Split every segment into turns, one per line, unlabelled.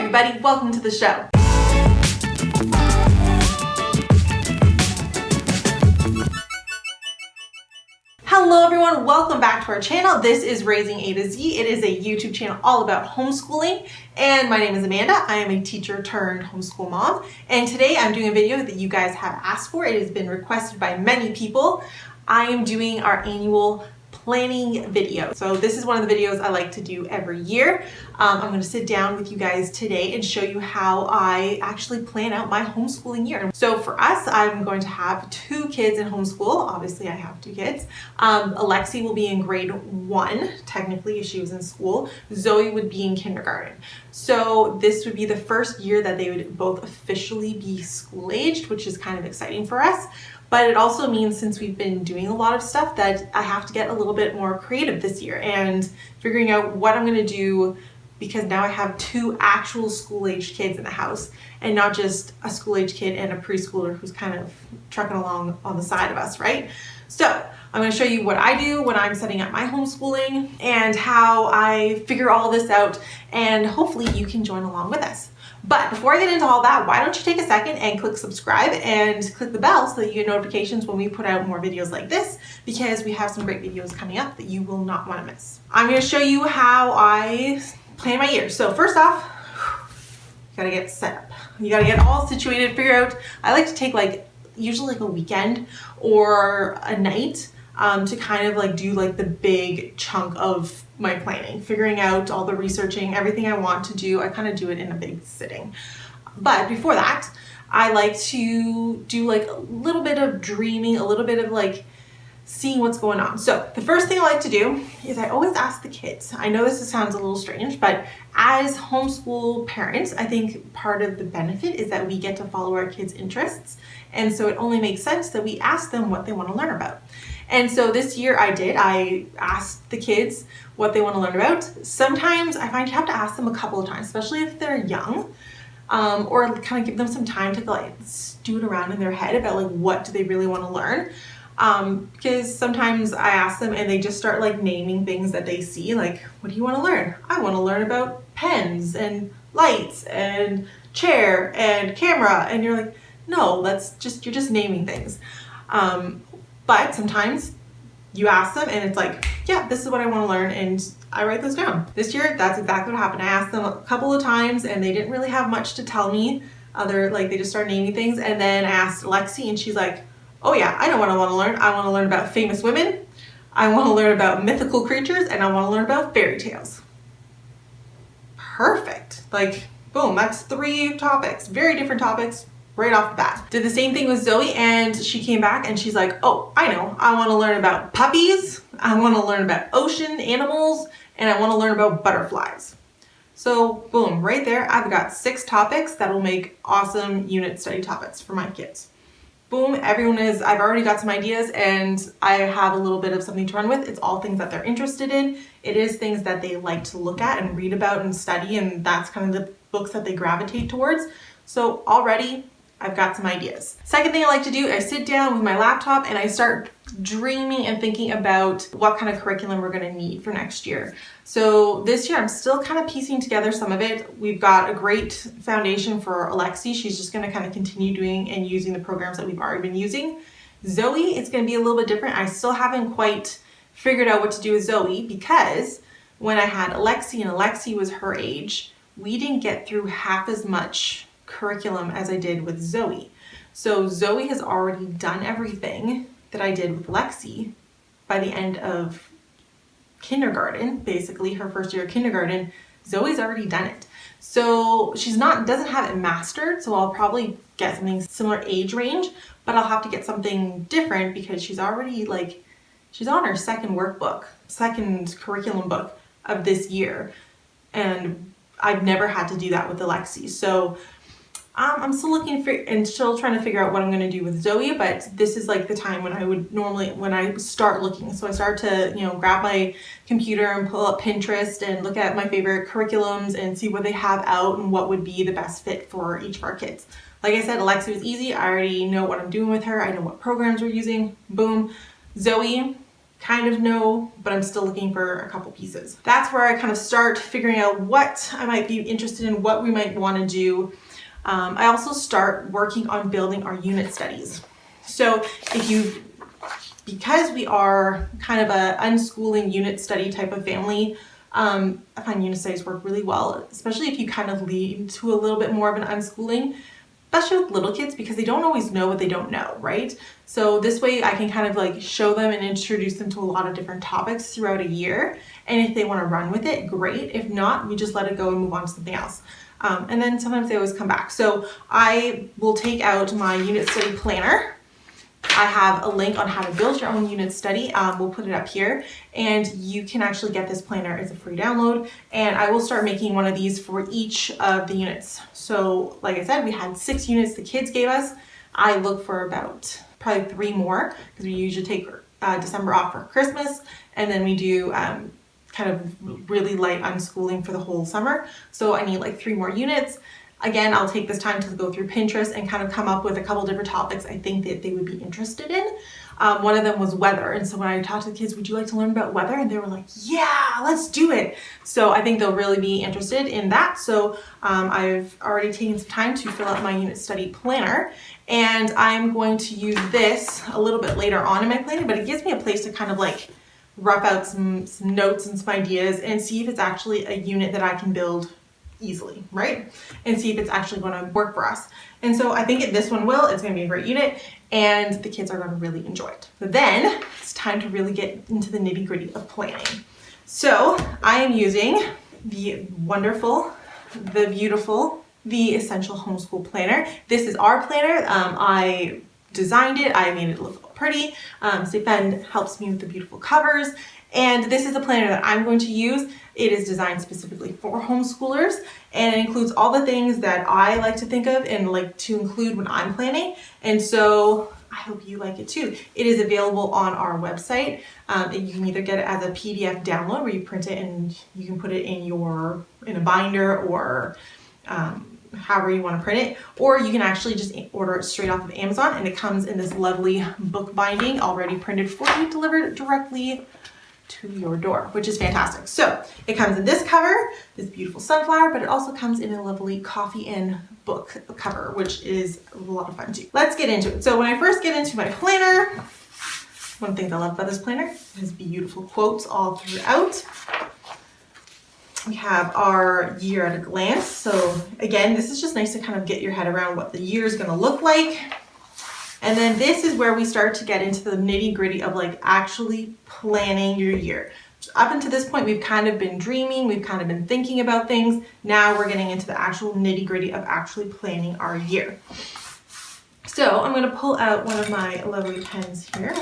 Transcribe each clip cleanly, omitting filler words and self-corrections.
everybody, welcome to the show. Hello everyone, welcome back to our channel. This is Raising A to Z. It is a YouTube channel all about homeschooling, and my name is Amanda. I am a teacher turned homeschool mom, and today I'm doing a video that you guys have asked for. It has been requested by many people. I am doing our annual planning video. So this is one of the videos I like to do every year. I'm going to sit down with you guys today and show you how I actually plan out my homeschooling year. So for us, I'm going to have 2 kids in homeschool. Obviously I have 2 kids. Alexi will be in grade 1, technically if she was in school. Zoe would be in kindergarten. So this would be the first year that they would both officially be school aged, which is kind of exciting for us. But it also means, since we've been doing a lot of stuff, that I have to get a little bit more creative this year and figuring out what I'm going to do, because now I have 2 actual school-aged kids in the house and not just a school-aged kid and a preschooler who's kind of trucking along on the side of us, right? So I'm going to show you what I do when I'm setting up my homeschooling and how I figure all this out, and hopefully you can join along with us. But before I get into all that, why don't you take a second and click subscribe and click the bell so that you get notifications when we put out more videos like this, because we have some great videos coming up that you will not want to miss. I'm going to show you how I plan my year. So first off, you gotta get set up. You gotta get all situated, figure out. I like to take usually a weekend or a night to kind of do the big chunk of my planning, figuring out all the researching, everything I want to do. I kind of do it in a big sitting. But before that, I like to do a little bit of dreaming, a little bit of seeing what's going on. So the first thing I like to do is I always ask the kids. I know this sounds a little strange, but as homeschool parents, I think part of the benefit is that we get to follow our kids' interests. And so it only makes sense that we ask them what they want to learn about. And so this year I asked the kids what they want to learn about. Sometimes I find you have to ask them a couple of times, especially if they're young, or kind of give them some time to stew it around in their head about what do they really want to learn. Because sometimes I ask them and they just start naming things that they see, what do you want to learn? I want to learn about pens and lights and chair and camera. And you're like, no, you're just naming things. But sometimes you ask them and it's yeah, this is what I want to learn, and I write those down. This year, that's exactly what happened. I asked them a couple of times and they didn't really have much to tell me they just started naming things. And then I asked Alexi and she's like, oh yeah, I know what I want to learn. I want to learn about famous women. I want to learn about mythical creatures, and I want to learn about fairy tales. Perfect. Boom, that's 3 topics, very different topics right off the bat. Did the same thing with Zoe, and she came back and she's like, oh, I know. I want to learn about puppies. I want to learn about ocean animals, and I want to learn about butterflies. So boom, right there, I've got 6 topics that will make awesome unit study topics for my kids. Boom, I've already got some ideas and I have a little bit of something to run with. It's all things that they're interested in. It is things that they like to look at and read about and study, and that's kind of the books that they gravitate towards. So already I've got some ideas. Second thing I like to do, I sit down with my laptop and I start dreaming and thinking about what kind of curriculum we're going to need for next year. So this year I'm still kind of piecing together some of it. We've got a great foundation for Alexi. She's just going to kind of continue doing and using the programs that we've already been using. Zoe, it's going to be a little bit different. I still haven't quite figured out what to do with Zoe, because when I had Alexi and Alexi was her age, we didn't get through half as much curriculum as I did with Zoe. So Zoe has already done everything that I did with Lexi by the end of kindergarten, basically her first year of kindergarten. Zoe's already done it. So doesn't have it mastered, so I'll probably get something similar age range, but I'll have to get something different because she's already she's on her second curriculum book of this year. And I've never had to do that with Alexi. So I'm still looking and still trying to figure out what I'm going to do with Zoe, but this is the time when I start looking. So I start to, grab my computer and pull up Pinterest and look at my favorite curriculums and see what they have out and what would be the best fit for each of our kids. Like I said, Alexi was easy. I already know what I'm doing with her. I know what programs we're using. Boom. Zoe, kind of know, but I'm still looking for a couple pieces. That's where I kind of start figuring out what I might be interested in, what we might want to do. I also start working on building our unit studies. So because we are kind of a unschooling unit study type of family, I find unit studies work really well, especially if you kind of lean to a little bit more of an unschooling, especially with little kids, because they don't always know what they don't know, right? So this way I can kind of like show them and introduce them to a lot of different topics throughout a year. And if they want to run with it, great. If not, we just let it go and move on to something else. And then sometimes they always come back. So I will take out my unit study planner. I have a link on how to build your own unit study. We'll put it up here, and you can actually get this planner. It's a free download, and I will start making one of these for each of the units. So like I said, we had 6 units the kids gave us. I look for about probably 3 more, because we usually take December off for Christmas, and then we do kind of really light unschooling for the whole summer. So I need like 3 more units. Again, I'll take this time to go through Pinterest and kind of come up with a couple different topics I think that they would be interested in. One of them was weather. And so when I talked to the kids, would you like to learn about weather? And they were like, yeah, let's do it. So I think they'll really be interested in that. So I've already taken some time to fill out my unit study planner. And I'm going to use this a little bit later on in my planning, but it gives me a place to kind of like rough out some notes and some ideas and see if it's actually a unit that I can build easily, right? And see if it's actually going to work for us. And so I think this one will. It's going to be a great unit, and the kids are going to really enjoy it. So then it's time to really get into the nitty-gritty of planning. So I am using the wonderful, the beautiful, the Essential Homeschool Planner. This is our planner. I designed it. I made it look pretty. Stefan helps me with the beautiful covers. And this is a planner that I'm going to use. It is designed specifically for homeschoolers, and it includes all the things that I like to think of and like to include when I'm planning. And so I hope you like it too. It is available on our website. You can either get it as a PDF download where you print it and you can put it in a binder or however you want to print it, or you can actually just order it straight off of Amazon, and it comes in this lovely book binding already printed for you, delivered directly to your door, which is fantastic. So it comes in this cover, this beautiful sunflower, but it also comes in a lovely coffee and book cover, which is a lot of fun too. Let's get into it. So when I first get into my planner, one of the things I love about this planner is beautiful quotes all throughout. We have our year at a glance. So again, this is just nice to kind of get your head around what the year is going to look like. And then this is where we start to get into the nitty gritty of like actually planning your year. Up until this point, we've kind of been dreaming, we've kind of been thinking about things. Now we're getting into the actual nitty gritty of actually planning our year. So I'm going to pull out one of my lovely pens here.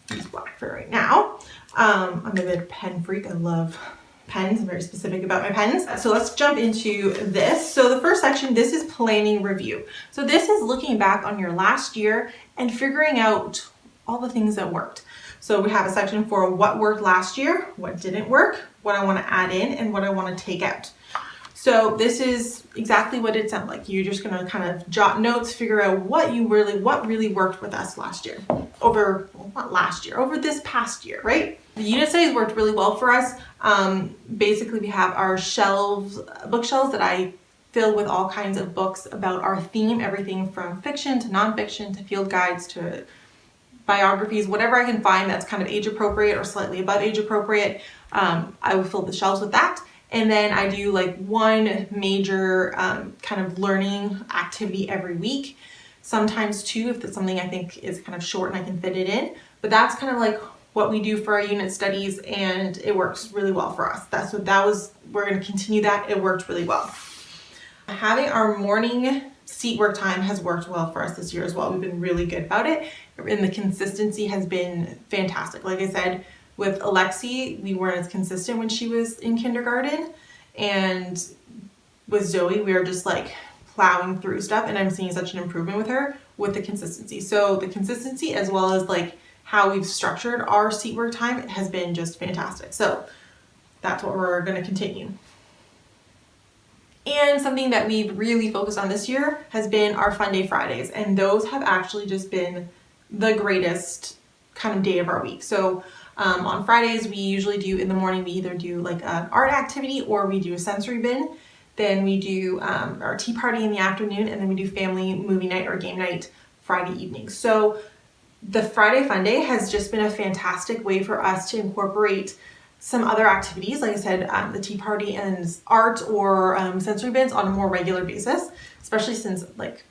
Use black for right now. I'm a bit of a pen freak. I love pens. I'm very specific about my pens. So let's jump into this. So the first section, this is planning review. So this is looking back on your last year and figuring out all the things that worked. So we have a section for what worked last year, what didn't work, what I want to add in, and what I want to take out. So this is exactly what it sounds like. You're just going to kind of jot notes, figure out what really worked with us last year. Over this past year, right? The unit studies worked really well for us. Basically, we have our bookshelves that I fill with all kinds of books about our theme, everything from fiction to nonfiction to field guides to biographies, whatever I can find that's kind of age appropriate or slightly above age appropriate. I will fill the shelves with that. And then I do like one major kind of learning activity every week. Sometimes 2 if it's something I think is kind of short and I can fit it in. But that's kind of like what we do for our unit studies, and it works really well for us. We're going to continue that. It worked really well. Having our morning seat work time has worked well for us this year as well. We've been really good about it, and the consistency has been fantastic. Like I said, with Alexi, we weren't as consistent when she was in kindergarten, and with Zoe, we were just like plowing through stuff, and I'm seeing such an improvement with her with the consistency. So the consistency, as well as like how we've structured our seat work time, has been just fantastic. So that's what we're going to continue. And something that we've really focused on this year has been our Fun Day Fridays, and those have actually just been the greatest kind of day of our week. So On Fridays, we usually do, in the morning, we either do like an art activity or we do a sensory bin. Then we do our tea party in the afternoon, and then we do family movie night or game night Friday evening. So the Friday Fun Day has just been a fantastic way for us to incorporate some other activities, like I said, the tea party and art or sensory bins on a more regular basis, especially since like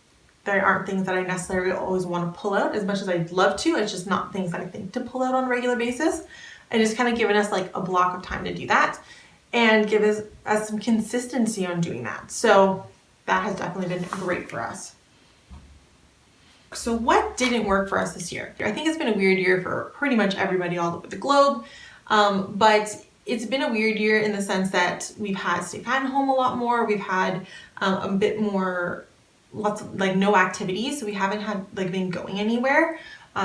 there aren't things that I necessarily always want to pull out as much as I'd love to. It's just not things that I think to pull out on a regular basis. And just kind of giving us like a block of time to do that and give us some consistency on doing that. So that has definitely been great for us. So what didn't work for us this year? I think it's been a weird year for pretty much everybody all over the globe. But it's been a weird year in the sense that we've had stay at home a lot more. We've had a bit more, lots of like no activities. So we haven't had like been going anywhere.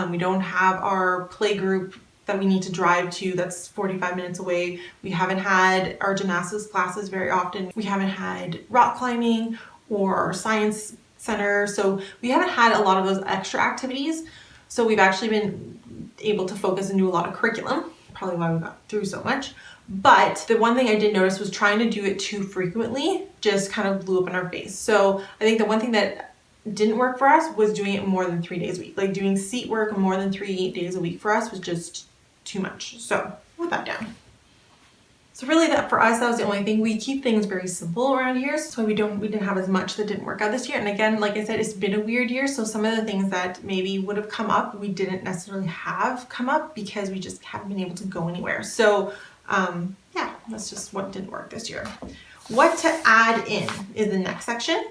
We don't have our play group that we need to drive to that's 45 minutes away. We haven't had our gymnastics classes very often. We haven't had rock climbing or science center. So we haven't had a lot of those extra activities. So we've actually been able to focus and do a lot of curriculum, probably why we got through so much. But the one thing I did notice was trying to do it too frequently just kind of blew up in our face. So I think the one thing that didn't work for us was doing it more than 3 days a week. Like doing seat work more than 3 days a week for us was just too much. So put that down. So really that for us, that was the only thing. We keep things very simple around here. So we didn't have as much that didn't work out this year. And again, like I said, it's been a weird year. So some of the things that maybe would have come up, we didn't necessarily have come up because we just haven't been able to go anywhere. So yeah, that's just what didn't work this year. What to add in is the next section.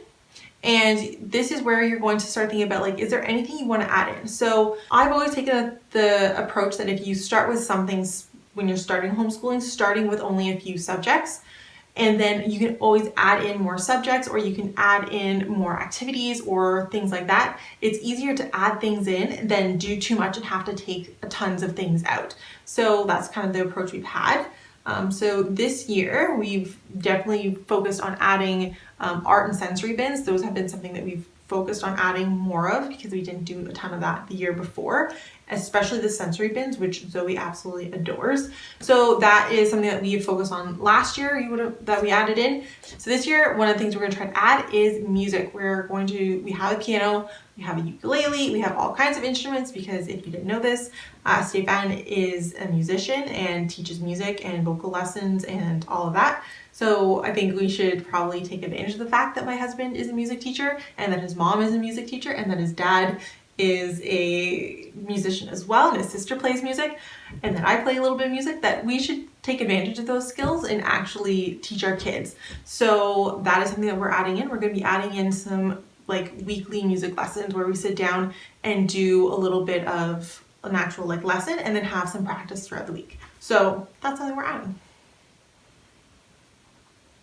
And this is where you're going to start thinking about like, is there anything you want to add in? So I've always taken the approach that if you start with something when you're starting homeschooling, starting with only a few subjects, and then you can always add in more subjects or you can add in more activities or things like that. It's easier to add things in than do too much and have to take tons of things out. So that's kind of the approach we've had. So this year we've definitely focused on adding art and sensory bins. Those have been something that we've focused on adding more of because we didn't do a ton of that the year before, especially the sensory bins, which Zoe absolutely adores. So that is something that we focused on last year that we added in. So this year, one of the things we're going to try to add is music. We have a piano, we have a ukulele, we have all kinds of instruments because if you didn't know this, Stefan is a musician and teaches music and vocal lessons and all of that. So I think we should probably take advantage of the fact that my husband is a music teacher and that his mom is a music teacher and that his dad is a musician as well and his sister plays music and that I play a little bit of music, that we should take advantage of those skills and actually teach our kids. So that is something that we're adding in. We're going to be adding in some like weekly music lessons where we sit down and do a little bit of an actual like lesson and then have some practice throughout the week. So that's something we're adding.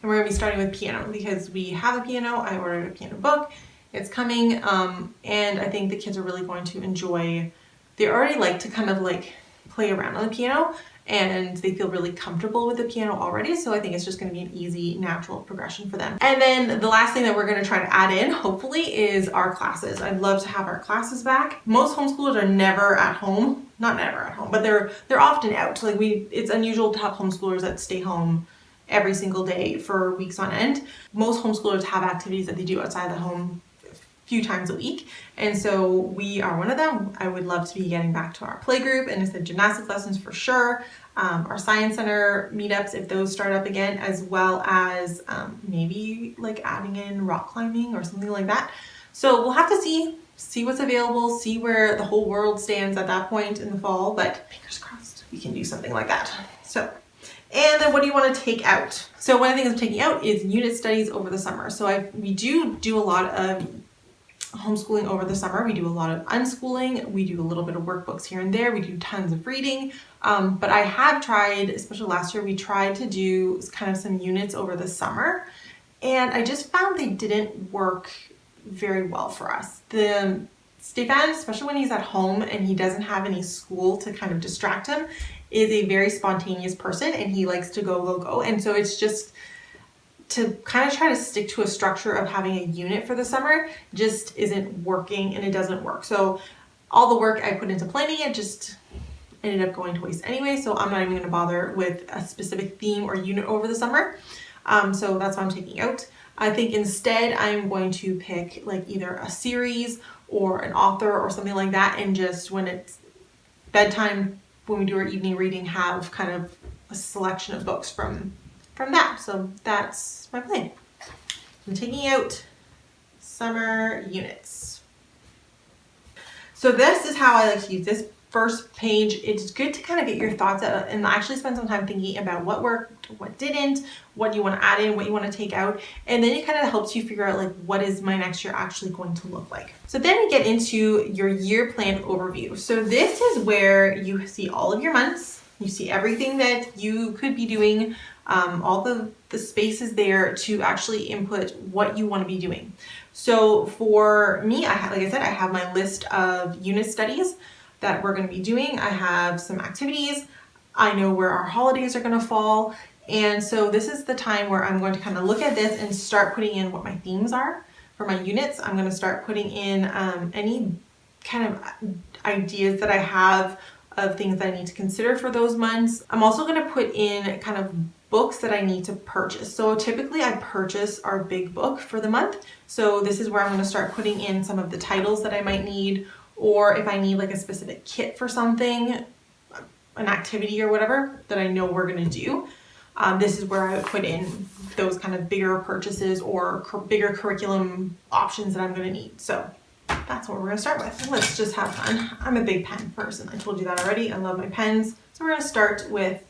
And we're going to be starting with piano because we have a piano. I ordered a piano book. It's coming. And I think the kids are really going to enjoy, they already like to kind of like play around on the piano and they feel really comfortable with the piano already. So I think it's just going to be an easy, natural progression for them. And then the last thing that we're going to try to add in, hopefully, is our classes. I'd love to have our classes back. Most homeschoolers are never at home. Not never at home, but they're often out. Like it's unusual to have homeschoolers that stay home every single day for weeks on end. Most homeschoolers have activities that they do outside the home a few times a week. And so we are one of them. I would love to be getting back to our playgroup and it's the gymnastics lessons for sure. Our science center meetups, if those start up again, as well as maybe like adding in rock climbing or something like that. So we'll have to see what's available, see where the whole world stands at that point in the fall, but fingers crossed we can do something like that. So, and then what do you want to take out? So one of the things I'm taking out is unit studies over the summer. So we do a lot of homeschooling over the summer. We do a lot of unschooling. We do a little bit of workbooks here and there. We do tons of reading. But I have tried, especially last year, we tried to do kind of some units over the summer. And I just found they didn't work very well for us. Stefan, especially when he's at home and he doesn't have any school to kind of distract him, is a very spontaneous person and he likes to go. And so it's just to kind of try to stick to a structure of having a unit for the summer just isn't working and it doesn't work. So all the work I put into planning it ended up going to waste anyway, so I'm not even going to bother with a specific theme or unit over the summer. So that's what I'm taking out. I think instead I'm going to pick like either a series or an author or something like that, and just when it's bedtime, when we do our evening reading, have kind of a selection of books from that. So that's my plan. I'm taking out summer units. So this is how I like to use this first page. It's good to kind of get your thoughts out and actually spend some time thinking about what worked, what didn't, what you want to add in, what you want to take out, and then it kind of helps you figure out like what is my next year actually going to look like. So then we get into your year plan overview. So this is where you see all of your months, you see everything that you could be doing, all the spaces there to actually input what you want to be doing. So for me, like I said, I have my list of unit studies that we're going to be doing. I have some activities. I know where our holidays are going to fall. And so this is the time where I'm going to kind of look at this and start putting in what my themes are for my units. I'm going to start putting in any kind of ideas that I have of things that I need to consider for those months. I'm also going to put in kind of books that I need to purchase. So typically I purchase our big book for the month. So this is where I'm going to start putting in some of the titles that I might need, or if I need like a specific kit for something, an activity or whatever that I know we're going to do. This is where I would put in those kind of bigger purchases or bigger curriculum options that I'm going to need. So that's what we're going to start with. Let's just have fun. I'm a big pen person. I told you that already. I love my pens. So we're going to start with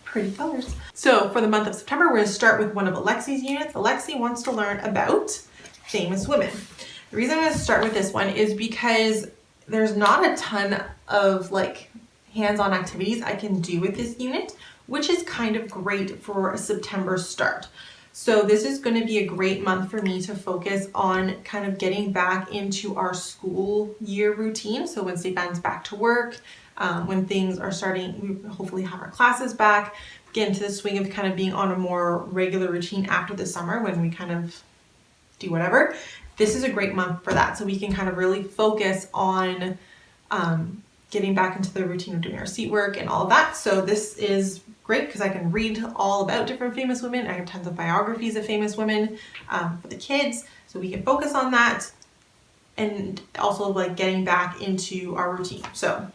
pretty colors. So for the month of September, we're going to start with one of Alexi's units. Alexi wants to learn about famous women. The reason I'm going to start with this one is because there's not a ton of like hands-on activities I can do with this unit, which is kind of great for a September start. So this is going to be a great month for me to focus on kind of getting back into our school year routine. So when Stefan's back to work, when things are starting, we hopefully have our classes back, get into the swing of kind of being on a more regular routine after the summer when we kind of do whatever. This is a great month for that. So we can kind of really focus on getting back into the routine of doing our seat work and all of that. So this is great because I can read all about different famous women. I have tons of biographies of famous women for the kids. So we can focus on that and also like getting back into our routine. So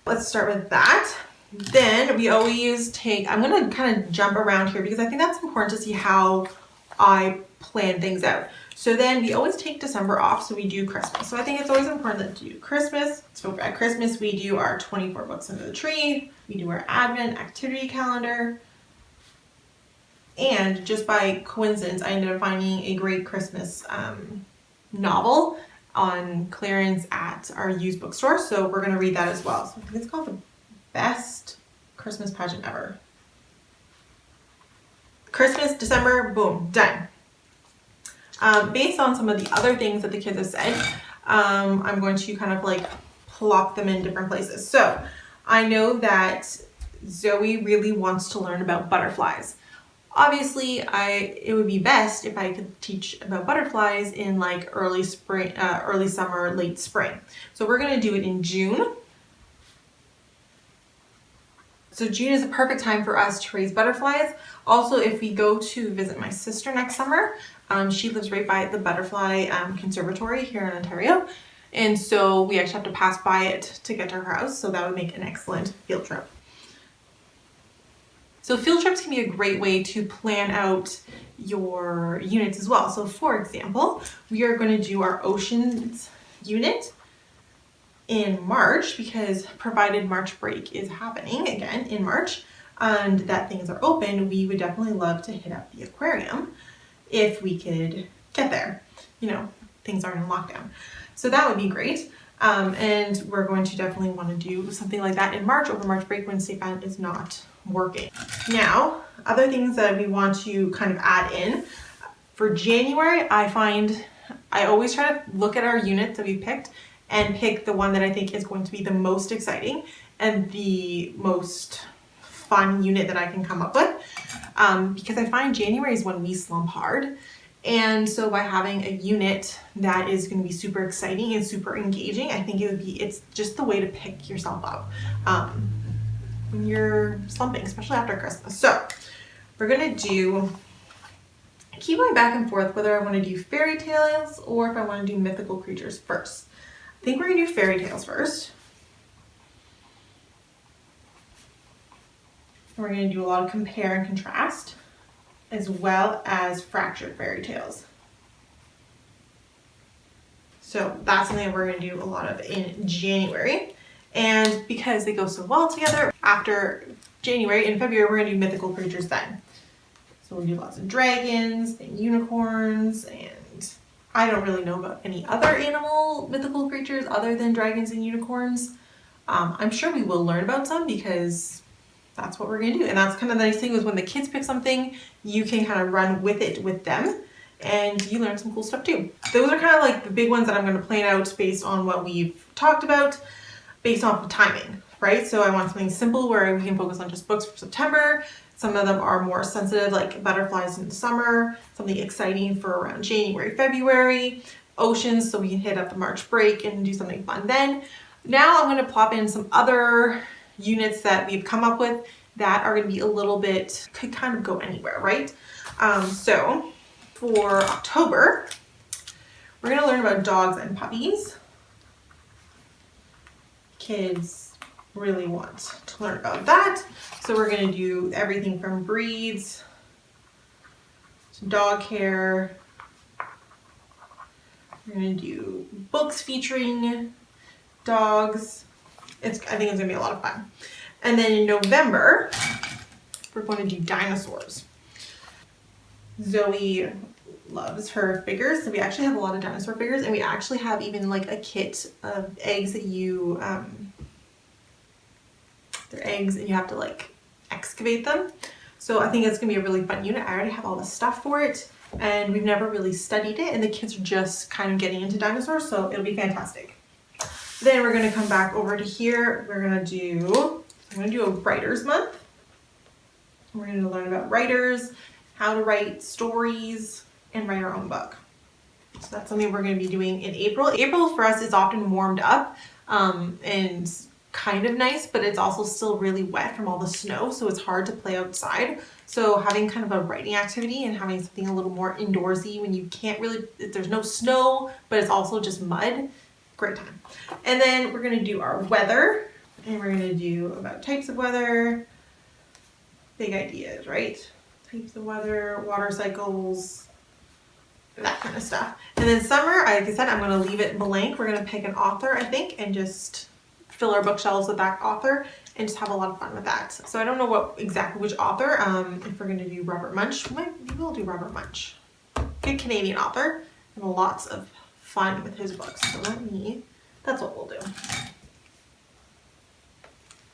let's start with that. Then we always take, I'm going to kind of jump around here because I think that's important to see how I plan things out. So then we always take December off, so we do Christmas. So I think it's always important to do Christmas. So at Christmas, we do our 24 books under the tree. We do our Advent activity calendar. And just by coincidence, I ended up finding a great Christmas novel on clearance at our used bookstore. So we're going to read that as well. So I think it's called The Best Christmas Pageant Ever. Christmas, December, boom, done. Based on some of the other things that the kids have said, I'm going to kind of like plop them in different places. So I know that Zoe really wants to learn about butterflies. Obviously, it would be best if I could teach about butterflies in like early spring, early summer, late spring. So we're going to do it in June. So June is a perfect time for us to raise butterflies. Also, if we go to visit my sister next summer, she lives right by the butterfly conservatory here in Ontario. And so we actually have to pass by it to get to her house. So that would make an excellent field trip. So field trips can be a great way to plan out your units as well. So for example, we are going to do our oceans unit in March because provided March break is happening again in March and that things are open, we would definitely love to hit up the aquarium if we could get there. You know, things aren't in lockdown. So that would be great. And we're going to definitely want to do something like that in March over March break when Stefan is not working. Now, other things that we want to kind of add in for January, I always try to look at our units that we picked and pick the one that I think is going to be the most exciting and the most fun unit that I can come up with. Because I find January is when we slump hard And so by having a unit that is going to be super exciting and super engaging, I think it's just the way to pick yourself up when you're slumping, especially after Christmas. So we're going to keep going back and forth whether I want to do fairy tales or if I want to do mythical creatures first. I think we're going to do fairy tales first. And we're going to do a lot of compare and contrast, as well as fractured fairy tales. So that's something that we're going to do a lot of in January. And because they go so well together, after January, in February, we're going to do mythical creatures then. So we'll do lots of dragons and unicorns, and I don't really know about any other animal mythical creatures other than dragons and unicorns. I'm sure we will learn about some because that's what we're going to do. And that's kind of the nice thing is when the kids pick something, you can kind of run with it with them and you learn some cool stuff too. Those are kind of like the big ones that I'm going to plan out based on what we've talked about, based off of timing, right? So I want something simple where we can focus on just books for September. Some of them are more sensitive, like butterflies in the summer, something exciting for around January, February, oceans, so we can hit up the March break and do something fun then. Now I'm going to plop in some other units that we've come up with that are going to be a little bit, could kind of go anywhere, right? So for October, we're going to learn about dogs and puppies. Kids really want to learn about that. So we're going to do everything from breeds to dog care. We're going to do books featuring dogs. I think it's going to be a lot of fun. And then in November, we're going to do dinosaurs. Zoe loves her figures. So we actually have a lot of dinosaur figures, and we actually have even like a kit of eggs that they're eggs and you have to like excavate them. So I think it's gonna be a really fun unit. I already have all the stuff for it and we've never really studied it, and the kids are just kind of getting into dinosaurs, so it'll be fantastic. Then we're gonna come back over to here. I'm gonna do a writer's month. We're gonna learn about writers, how to write stories, and write our own book. So that's something we're gonna be doing in April. April for us is often warmed up and kind of nice, but it's also still really wet from all the snow, so it's hard to play outside. So having kind of a writing activity and having something a little more indoorsy when you can't really, there's no snow, but it's also just mud, great time. And then we're gonna do our weather, and we're gonna do about types of weather, big ideas, right? Types of weather, water cycles, that kind of stuff. And then summer, like I said, I'm gonna leave it blank. We're gonna pick an author, I think, and just fill our bookshelves with that author and just have a lot of fun with that. So I don't know exactly which author. If we're gonna do Robert Munsch, maybe we'll do Robert Munsch. Good Canadian author, and lots of fun with his books. So that's what we'll do.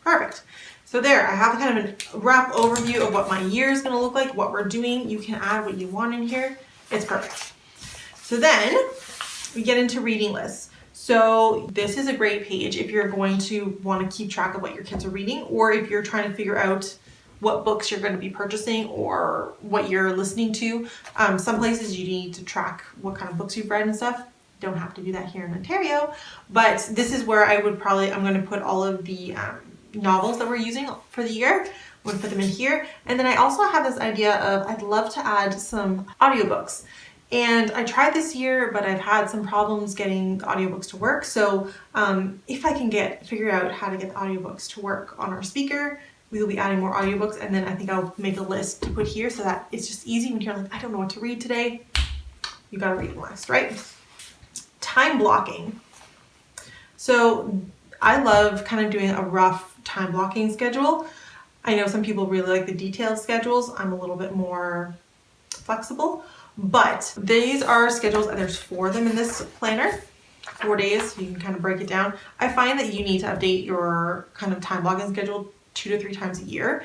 Perfect. So there, I have kind of a rough overview of what my year is gonna look like, what we're doing. You can add what you want in here. It's perfect. So then we get into reading lists. So this is a great page if you're going to want to keep track of what your kids are reading, or if you're trying to figure out what books you're going to be purchasing or what you're listening to. Some places you need to track what kind of books you've read and stuff. Don't have to do that here in Ontario, but this is where I'm going to put all of the novels that we're using for the year. I'm going to put them in here. And then I also have this idea of I'd love to add some audiobooks. And I tried this year, but I've had some problems getting the audiobooks to work. So if I can figure out how to get the audiobooks to work on our speaker, we will be adding more audiobooks. And then I think I'll make a list to put here so that it's just easy when you're like, I don't know what to read today. You got a reading list, right? Time blocking. So I love kind of doing a rough time blocking schedule. I know some people really like the detailed schedules. I'm a little bit more flexible. But these are schedules, and there's 4 of them in this planner, 4 days, so you can kind of break it down. I find that you need to update your kind of time blocking schedule 2 to 3 times a year,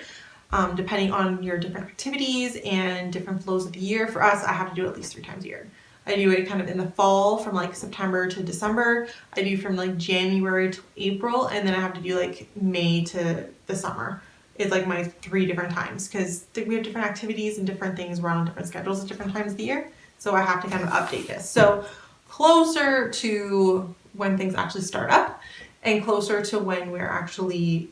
depending on your different activities and different flows of the year. For us, I have to do it at least 3 times a year. I do it kind of in the fall from like September to December. I do from like January to April, and then I have to do like May to the summer. It's like my 3 different times because we have different activities and different things run on different schedules at different times of the year. So I have to kind of update this. So closer to when things actually start up and closer to when we're actually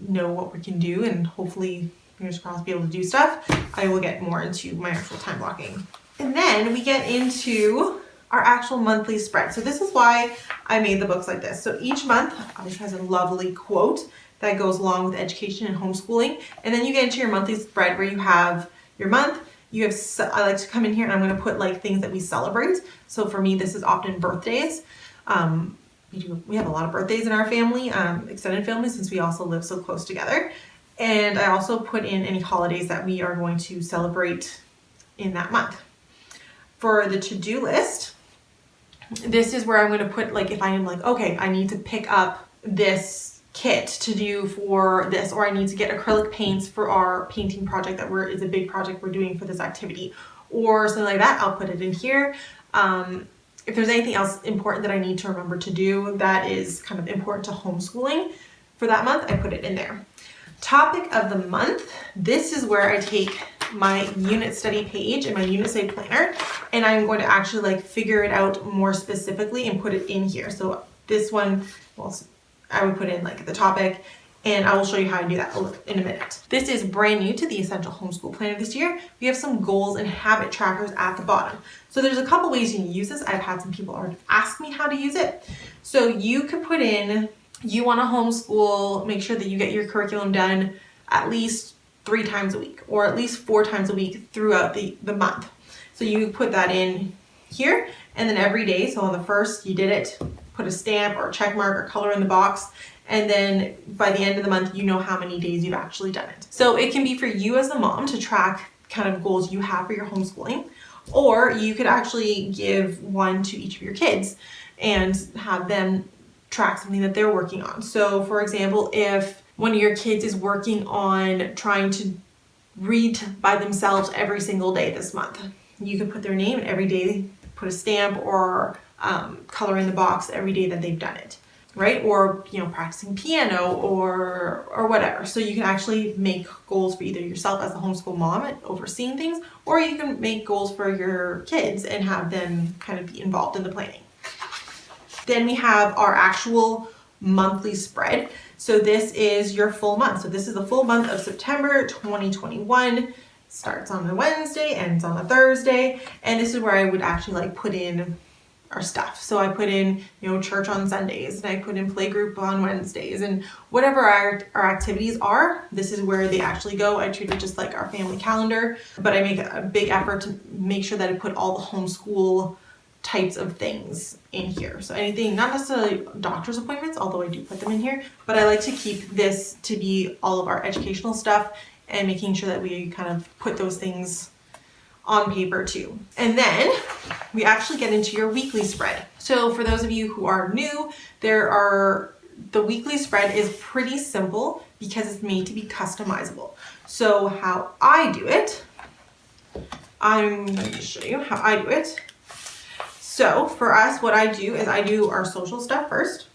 know what we can do and hopefully, fingers crossed, be able to do stuff, I will get more into my actual time blocking. And then we get into our actual monthly spread. So this is why I made the books like this. So each month obviously has a lovely quote that goes along with education and homeschooling. And then you get into your monthly spread where you have your month. You have, I like to come in here and I'm going to put like things that we celebrate. So for me, this is often birthdays. We have a lot of birthdays in our family, extended family, since we also live so close together. And I also put in any holidays that we are going to celebrate in that month. For the to-do list, this is where I'm going to put, like, if I am like, okay, I need to pick up this kit to do for this, or I need to get acrylic paints for our painting project that is a big project we're doing for this activity, or something like that, I'll put it in here. If there's anything else important that I need to remember to do that is kind of important to homeschooling for that month, I put it in there. Topic of the month, this is where I take my unit study page and my unit study planner, and I'm going to actually like figure it out more specifically and put it in here. So this one, well, I would put in like the topic, and I will show you how to do that in a minute. This is brand new to the Essential Homeschool Planner this year. We have some goals and habit trackers at the bottom. So there's a couple ways you can use this. I've had some people already ask me how to use it. So you could put in, you want to homeschool, make sure that you get your curriculum done at least 3 times a week, or at least 4 times a week throughout the month. So you put that in here, and then every day, so on the first you did it, put a stamp or a check mark or color in the box, and then by the end of the month you know how many days you've actually done it. So it can be for you as a mom to track kind of goals you have for your homeschooling, or you could actually give one to each of your kids and have them track something that they're working on. So for example, if one of your kids is working on trying to read by themselves every single day this month, you could put their name and every day put a stamp or color in the box every day that they've done it, right? Or, you know, practicing piano or whatever. So you can actually make goals for either yourself as a homeschool mom and overseeing things, or you can make goals for your kids and have them kind of be involved in the planning. Then we have our actual monthly spread. So this is your full month. So this is the full month of September 2021. Starts on a Wednesday, ends on a Thursday. And this is where I would actually like put in our stuff. So I put in, you know, church on Sundays, and I put in playgroup on Wednesdays, and whatever our activities are, this is where they actually go. I treat it just like our family calendar, but I make a big effort to make sure that I put all the homeschool types of things in here. So anything, not necessarily doctor's appointments, although I do put them in here, but I like to keep this to be all of our educational stuff and making sure that we kind of put those things on paper too. And then we actually get into your weekly spread. So for those of you who are new, the weekly spread is pretty simple because it's made to be customizable. So how I do it, I'm going to show you how I do it. So for us, what I do is I do our social stuff first.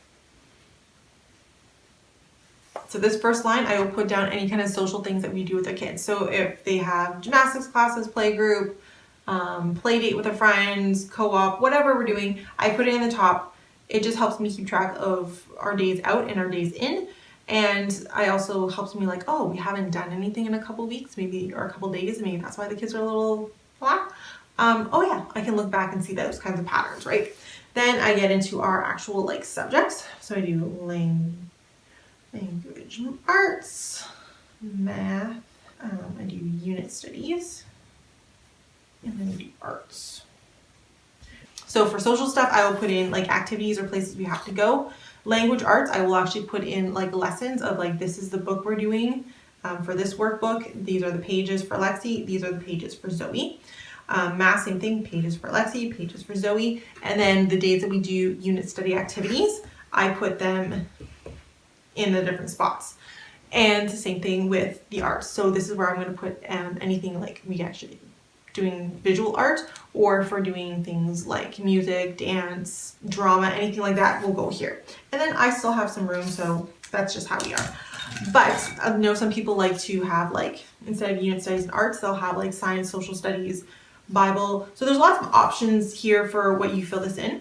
So this first line, I will put down any kind of social things that we do with the kids. So if they have gymnastics classes, play group, play date with a friend, co-op, whatever we're doing, I put it in the top. It just helps me keep track of our days out and our days in. And I also helps me like, oh, we haven't done anything in a couple weeks, maybe, or a couple days. Maybe that's why the kids are a little blah. Oh yeah, I can look back and see those kinds of patterns, right? Then I get into our actual like subjects. So I do language and arts, math, I do unit studies, and then I do arts. So for social stuff, I will put in like activities or places we have to go. Language arts, I will actually put in like lessons of like, this is the book we're doing for this workbook. These are the pages for Lexi. These are the pages for Zoe. Math, same thing, pages for Lexi, pages for Zoe. And then the days that we do unit study activities, I put them in the different spots. And the same thing with the arts. So this is where I'm going to put anything like we actually doing visual art, or if we're doing things like music, dance, drama, anything like that will go here. And then I still have some room, so that's just how we are. But I know some people like to have like, instead of unit studies and arts, they'll have like science, social studies, Bible. So there's lots of options here for what you fill this in.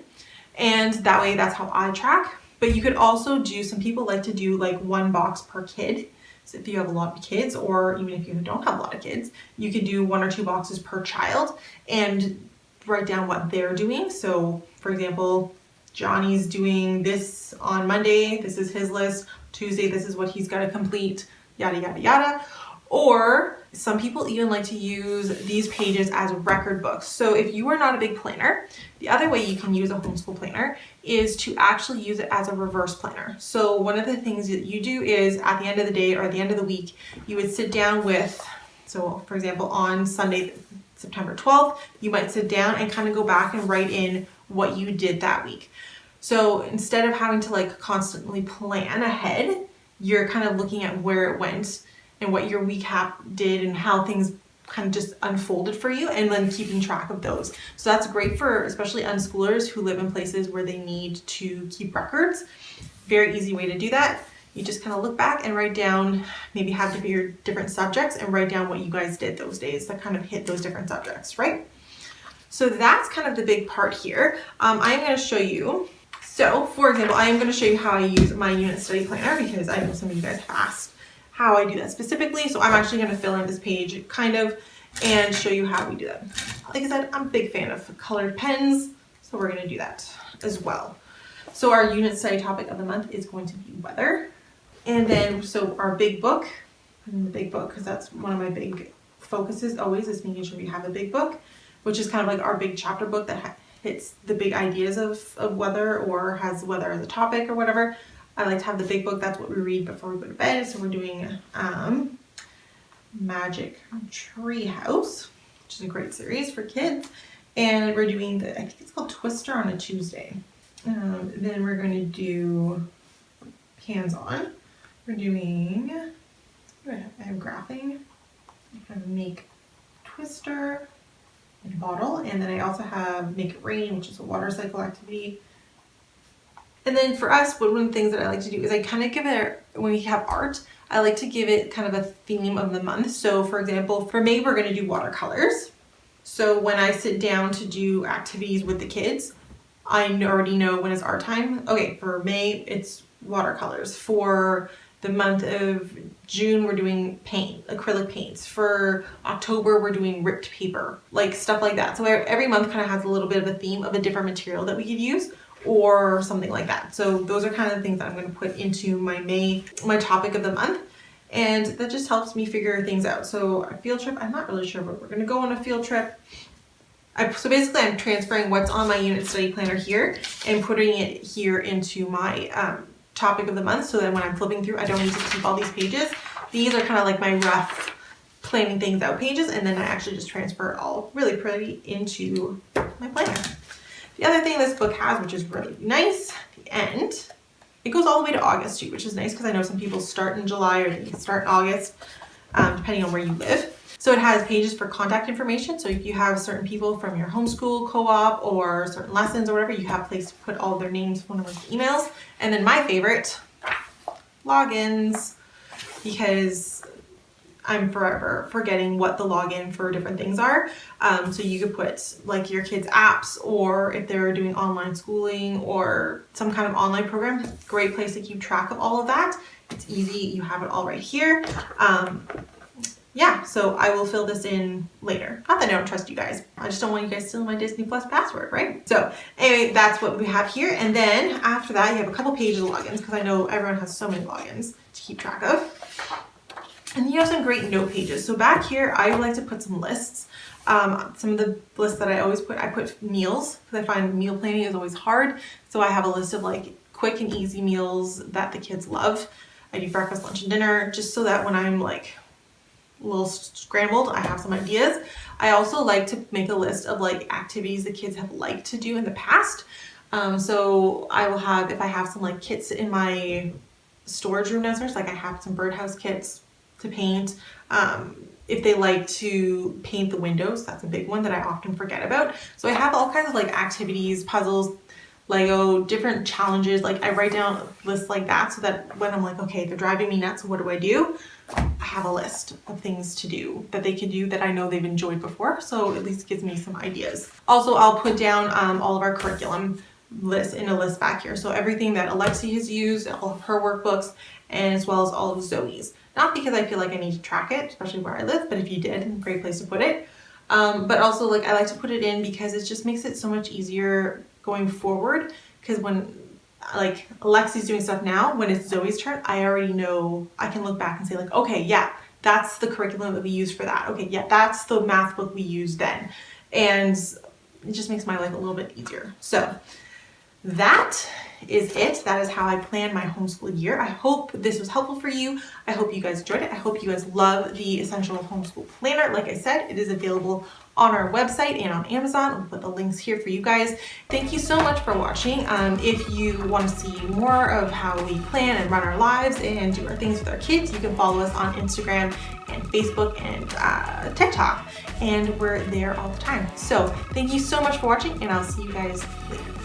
And that way, that's how I track. But you could also do, some people like to do like one box per kid. So if you have a lot of kids, or even if you don't have a lot of kids, you can do 1 or 2 boxes per child and write down what they're doing. So for example, Johnny's doing this on Monday. This is his list. Tuesday, this is what he's got to complete, yada, yada, yada. Or some people even like to use these pages as record books. So if you are not a big planner, the other way you can use a homeschool planner is to actually use it as a reverse planner. So one of the things that you do is at the end of the day or at the end of the week, you would sit down with, so for example, on Sunday, September 12th, you might sit down and kind of go back and write in what you did that week. So instead of having to like constantly plan ahead, you're kind of looking at where it went and what your week did and how things kind of just unfolded for you, and then keeping track of those. So that's great for especially unschoolers who live in places where they need to keep records. Very easy way to do that. You just kind of look back and write down, maybe have your different subjects and write down what you guys did those days that kind of hit those different subjects, right? So that's kind of the big part here. I'm going to show you. So for example, I am going to show you how I use my unit study planner, because I know some of you guys have asked how I do that specifically. So I'm actually going to fill in this page kind of and show you how we do that. Like I said, I'm a big fan of colored pens, so we're going to do that as well. So our unit study topic of the month is going to be weather. And then, so our big book, and the big book, because that's one of my big focuses always, is making sure we have a big book, which is kind of like our big chapter book that hits the big ideas of weather, or has weather as a topic or whatever. I like to have the big book. That's what we read before we go to bed. So we're doing Magic Tree House, which is a great series for kids. And we're doing I think it's called Twister on a Tuesday. Then we're going to do hands-on. We're doing, I have graphing. I'm going to make Twister and bottle. And then I also have Make It Rain, which is a water cycle activity. And then for us, one of the things that I like to do is I kind of give it, when we have art, I like to give it kind of a theme of the month. So for example, for May, we're going to do watercolors. So when I sit down to do activities with the kids, I already know when it's art time. Okay, for May, it's watercolors. For the month of June, we're doing acrylic paints. For October, we're doing ripped paper, like stuff like that. So every month kind of has a little bit of a theme of a different material that we could use, or something like that. So those are kind of the things that I'm going to put into my topic of the month. And that just helps me figure things out. So a field trip, I'm not really sure, but we're going to go on a field trip. So basically I'm transferring what's on my unit study planner here and putting it here into my topic of the month, so that when I'm flipping through, I don't need to keep all these pages. These are kind of like my rough planning things out pages, and then I actually just transfer it all really pretty into my planner. The other thing this book has, which is really nice, at the end, it goes all the way to August too, which is nice because I know some people start in July or they can start in August, depending on where you live. So it has pages for contact information. So if you have certain people from your homeschool co-op or certain lessons or whatever, you have a place to put all their names, phone numbers, emails. And then my favorite, logins, because I'm forever forgetting what the login for different things are. So you could put like your kids' apps, or if they're doing online schooling or some kind of online program, great place to keep track of all of that. It's easy. You have it all right here. Yeah, so I will fill this in later. Not that I don't trust you guys. I just don't want you guys stealing my Disney Plus password, right? So anyway, that's what we have here. And then after that, you have a couple pages of logins, because I know everyone has so many logins to keep track of. And you have some great note pages. So back here, I like to put some lists. Some of the lists that I always put, I put meals, because I find meal planning is always hard. So I have a list of like quick and easy meals that the kids love. I do breakfast, lunch, and dinner, just so that when I'm like a little scrambled, I have some ideas. I also like to make a list of like activities the kids have liked to do in the past. So I will have, if I have some like kits in my storage room downstairs, like I have some birdhouse kits to paint. If they like to paint the windows, that's a big one that I often forget about. So I have all kinds of like activities, puzzles, Lego, different challenges. Like I write down lists like that, so that when I'm like, okay, they're driving me nuts, what do? I have a list of things to do that they can do that I know they've enjoyed before. So at least gives me some ideas. Also, I'll put down all of our curriculum list in a list back here. So everything that Alexi has used, all of her workbooks, and as well as all of Zoe's. Not because I feel like I need to track it, especially where I live, but if you did, great place to put it. But also, like, I like to put it in because it just makes it so much easier going forward. Because when like Alexi's doing stuff now, when it's Zoe's turn, I already know, I can look back and say like, okay, yeah, that's the curriculum that we used for that. Okay, yeah, that's the math book we used then. And it just makes my life a little bit easier. So that is it. That is how I plan my homeschool year. I hope this was helpful for you. I hope you guys enjoyed it. I hope you guys love the Essential Homeschool Planner. Like I said, it is available on our website and on Amazon. I'll put the links here for you guys. Thank you so much for watching. If you want to see more of how we plan and run our lives and do our things with our kids, you can follow us on Instagram and Facebook and TikTok. And we're there all the time. So thank you so much for watching, and I'll see you guys later.